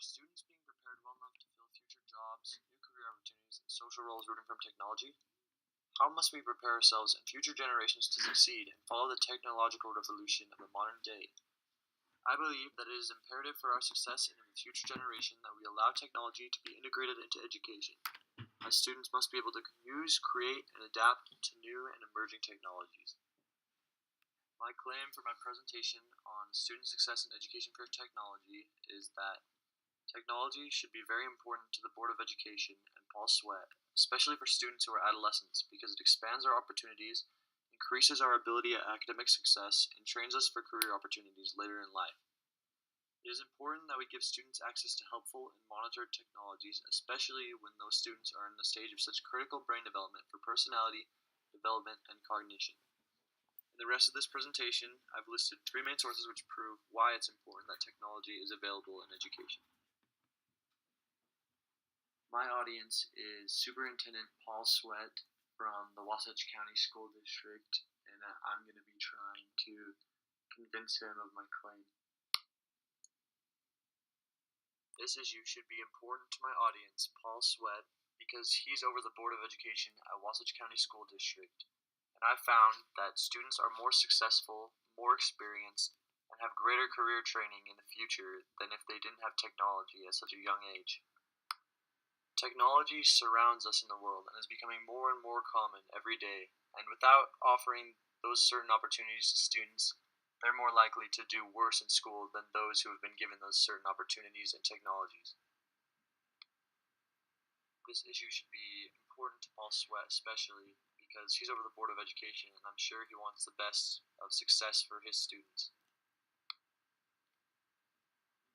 students being prepared well enough to fill future jobs, new career opportunities, and social roles rooting from technology? How must we prepare ourselves and future generations to succeed and follow the technological revolution of the modern day? I believe that it is imperative for our success in the future generation that we allow technology to be integrated into education, as students must be able to use, create, and adapt to new and emerging technologies. My claim for my presentation on student success in education for technology is that technology should be very important to the Board of Education and Paul Sweat, especially for students who are adolescents, because it expands our opportunities, increases our ability at academic success, and trains us for career opportunities later in life. It is important that we give students access to helpful and monitored technologies, especially when those students are in the stage of such critical brain development for personality, development, and cognition. In the rest of this presentation, I've listed 3 main sources which prove why it's important that technology is available in education. My audience is Superintendent Paul Sweat from the Wasatch County School District, and I'm going to be trying to convince him of my claim. This issue should be important to my audience, Paul Sweat, because he's over the Board of Education at Wasatch County School District, and I've found that students are more successful, more experienced, and have greater career training in the future than if they didn't have technology at such a young age. Technology surrounds us in the world and is becoming more and more common every day, and without offering those certain opportunities to students, they're more likely to do worse in school than those who have been given those certain opportunities and technologies. This issue should be important to Paul Sweat especially because he's over the Board of Education and I'm sure he wants the best of success for his students.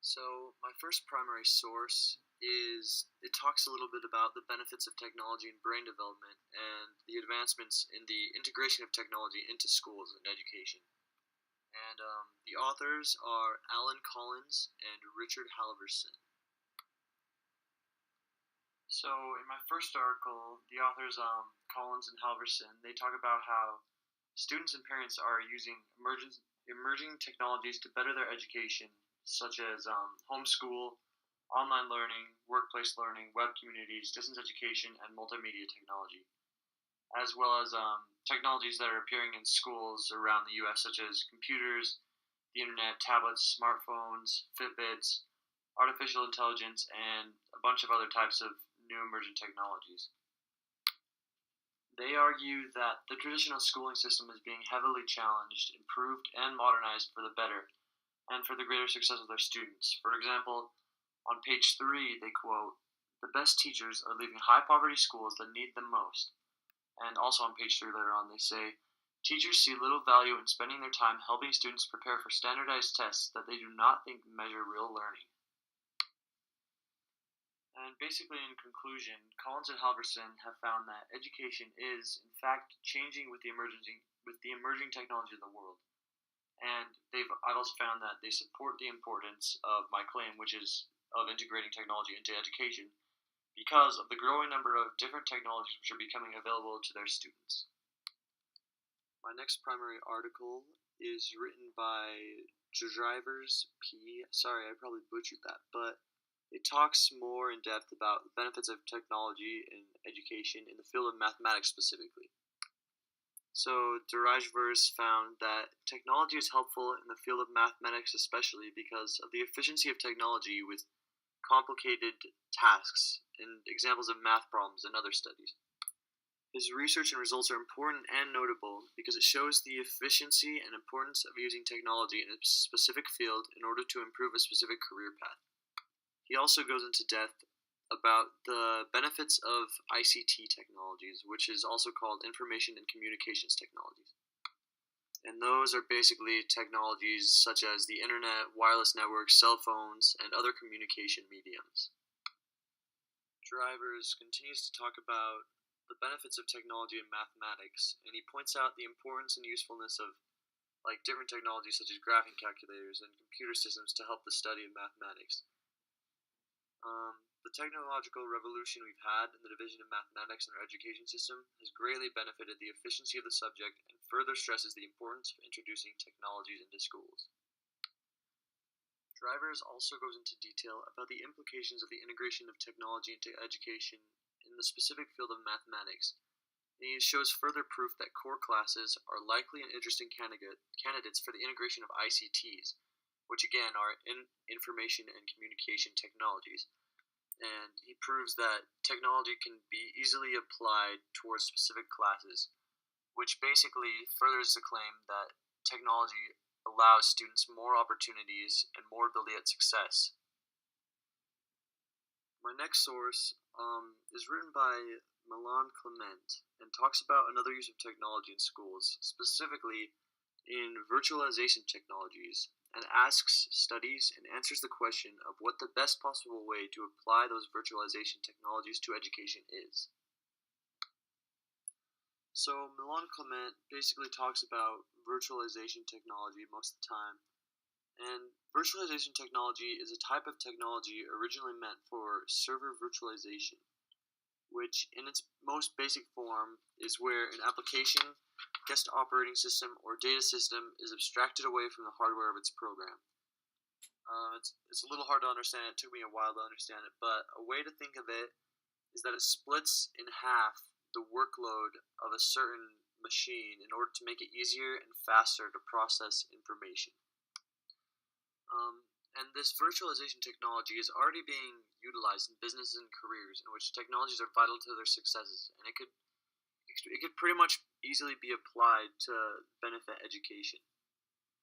So my first primary source is it talks a little bit about the benefits of technology in brain development and the advancements in the integration of technology into schools and education. And the authors are Alan Collins and Richard Halverson. So in my first article, the authors Collins and Halverson, they talk about how students and parents are using emerging technologies to better their education, such as homeschool, online learning, workplace learning, web communities, distance education, and multimedia technology, as well as technologies that are appearing in schools around the U.S., such as computers, the internet, tablets, smartphones, Fitbits, artificial intelligence, and a bunch of other types of new emerging technologies. They argue that the traditional schooling system is being heavily challenged, improved, and modernized for the better, and for the greater success of their students. For example, on page 3, they quote, "The best teachers are leaving high-poverty schools that need them most." And also on page 3 later on, they say, "Teachers see little value in spending their time helping students prepare for standardized tests that they do not think measure real learning." And basically, in conclusion, Collins and Halverson have found that education is, in fact, changing with the emerging technology of the world. And I've also found that they support the importance of my claim, which is of integrating technology into education, because of the growing number of different technologies which are becoming available to their students. My next primary article is written by Drivers P. Sorry, I probably butchered that, but it talks more in depth about the benefits of technology in education in the field of mathematics specifically. So, Drivers found that technology is helpful in the field of mathematics especially because of the efficiency of technology with complicated tasks and examples of math problems and other studies. His research and results are important and notable because it shows the efficiency and importance of using technology in a specific field in order to improve a specific career path. He also goes into depth about the benefits of ICT technologies, which is also called information and communications technologies. And those are basically technologies such as the internet, wireless networks, cell phones, and other communication mediums. Drivers continues to talk about the benefits of technology in mathematics, and he points out the importance and usefulness of different technologies such as graphing calculators and computer systems to help the study of mathematics. The technological revolution we've had in the division of mathematics in our education system has greatly benefited the efficiency of the subject and further stresses the importance of introducing technologies into schools. Drivers also goes into detail about the implications of the integration of technology into education in the specific field of mathematics. And he shows further proof that core classes are likely and interesting candidates for the integration of ICTs, which again are information and communication technologies. And he proves that technology can be easily applied towards specific classes, which basically furthers the claim that technology allows students more opportunities and more ability at success. My next source is written by Milan Clement and talks about another use of technology in schools, specifically in virtualization technologies, and asks, studies, and answers the question of what the best possible way to apply those virtualization technologies to education is. So Milan Clement basically talks about virtualization technology most of the time, and virtualization technology is a type of technology originally meant for server virtualization, which in its most basic form is where an application, guest operating system, or data system is abstracted away from the hardware of its program. It's a little hard to understand. It took me a while to understand it, but a way to think of it is that it splits in half the workload of a certain machine in order to make it easier and faster to process information. And this virtualization technology is already being utilized in businesses and careers in which technologies are vital to their successes, and it could pretty much easily be applied to benefit education.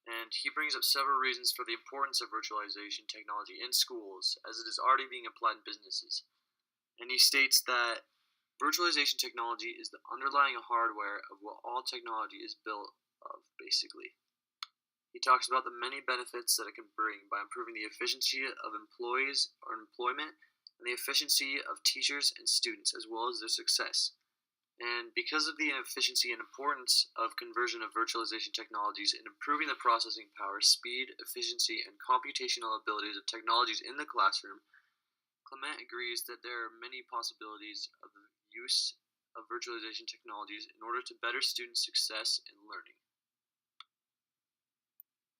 And he brings up several reasons for the importance of virtualization technology in schools, as it is already being applied in businesses. And he states that virtualization technology is the underlying hardware of what all technology is built of, basically. He talks about the many benefits that it can bring by improving the efficiency of employees or employment and the efficiency of teachers and students, as well as their success. And because of the efficiency and importance of conversion of virtualization technologies in improving the processing power, speed, efficiency, and computational abilities of technologies in the classroom, Clement agrees that there are many possibilities of the use of virtualization technologies in order to better student success in learning.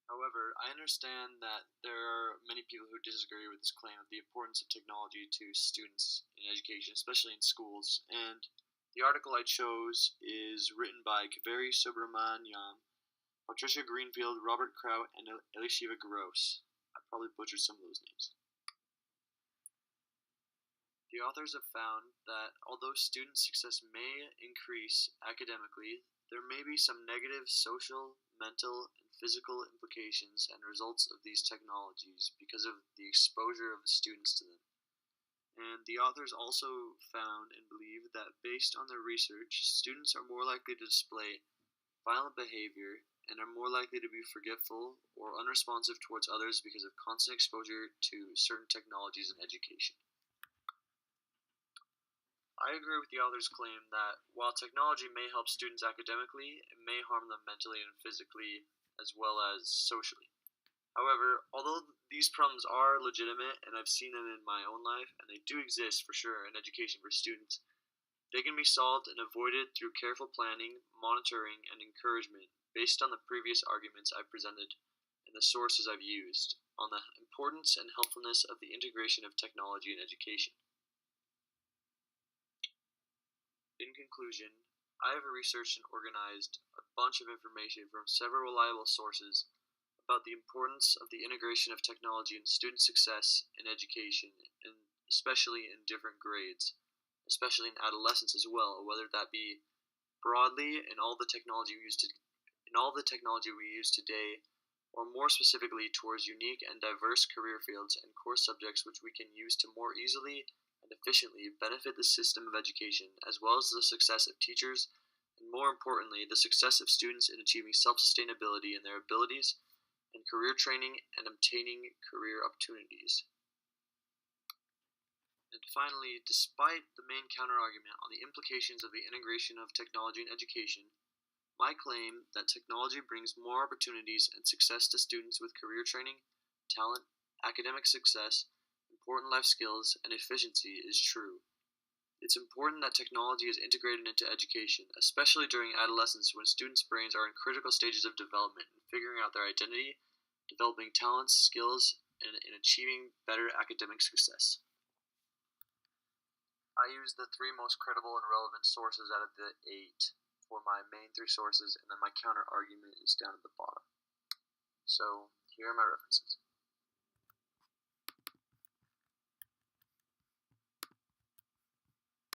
However, I understand that there are many people who disagree with this claim of the importance of technology to students in education, especially in schools. And the article I chose is written by Kaveri Subramaniam, Patricia Greenfield, Robert Kraut, and Elishiva Gross. I probably butchered some of those names. The authors have found that although student success may increase academically, there may be some negative social, mental, and physical implications and results of these technologies because of the exposure of the students to them. And the authors also found and believe that based on their research, students are more likely to display violent behavior and are more likely to be forgetful or unresponsive towards others because of constant exposure to certain technologies in education. I agree with the author's claim that while technology may help students academically, it may harm them mentally and physically as well as socially. However, although these problems are legitimate and I've seen them in my own life, and they do exist for sure in education for students, they can be solved and avoided through careful planning, monitoring, and encouragement based on the previous arguments I've presented and the sources I've used on the importance and helpfulness of the integration of technology in education. In conclusion, I have researched and organized a bunch of information from several reliable sources about the importance of the integration of technology in student success in education, and especially in different grades, especially in adolescence as well, whether that be broadly in all the technology we use today, or more specifically towards unique and diverse career fields and course subjects which we can use to more easily and efficiently benefit the system of education, as well as the success of teachers, and more importantly, the success of students in achieving self-sustainability in their abilities and career training and obtaining career opportunities. And finally, despite the main counterargument on the implications of the integration of technology in education, my claim that technology brings more opportunities and success to students with career training, talent, academic success, important life skills, and efficiency is true. It's important that technology is integrated into education, especially during adolescence when students' brains are in critical stages of development and figuring out their identity, developing talents, skills, in achieving better academic success. I use the 3 most credible and relevant sources out of the 8 for my main 3 sources, and then my counter argument is down at the bottom. So here are my references.